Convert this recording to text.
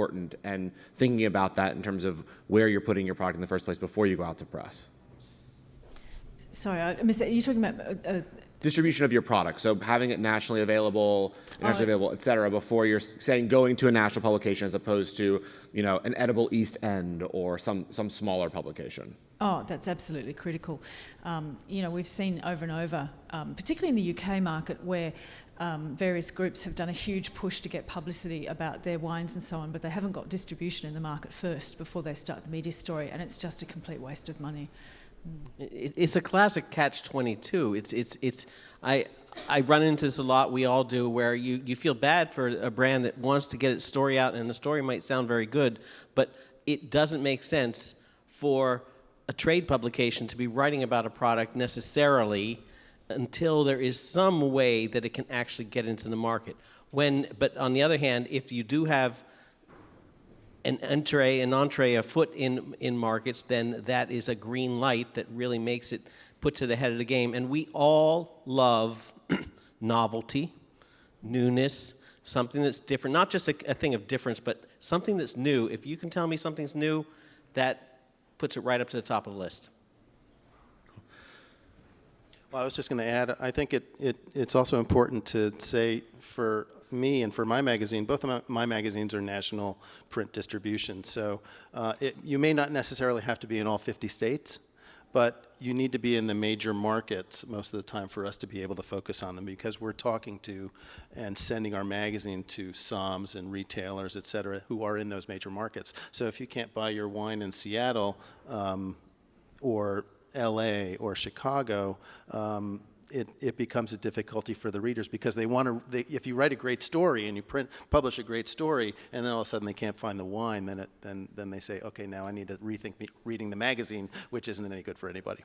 important, and thinking about that in terms of where you're putting your product in the first place before you go out to press. Sorry, I missed that. You're talking about distribution of your product, so having it nationally available, internationally available, et cetera, before you're saying going to a national publication as opposed to, an edible East End or some smaller publication. Oh, that's absolutely critical. We've seen over and over, particularly in the UK market, where various groups have done a huge push to get publicity about their wines and so on, but they haven't got distribution in the market first before they start the media story, and it's just a complete waste of money. It's a classic catch-22. I run into this a lot. We all do, where you feel bad for a brand that wants to get its story out, and the story might sound very good, but it doesn't make sense for a trade publication to be writing about a product necessarily until there is some way that it can actually get into the market. But on the other hand, if you do have an entree afoot in markets, then that is a green light that really puts it ahead of the game. And we all love novelty, newness, something that's different, not just a thing of difference, but something that's new. If you can tell me something's new, that puts it right up to the top of the list. Well, I was just going to add, I think it's also important to say for me and for my magazine, both of my magazines are national print distribution. So you may not necessarily have to be in all 50 states, but you need to be in the major markets most of the time for us to be able to focus on them, because we're talking to and sending our magazine to SOMs and retailers, et cetera, who are in those major markets. So if you can't buy your wine in Seattle or LA or Chicago, it becomes a difficulty for the readers, because they want to. If you write a great story and you publish a great story, and then all of a sudden they can't find the wine, then they say, okay, now I need to rethink reading the magazine, which isn't any good for anybody.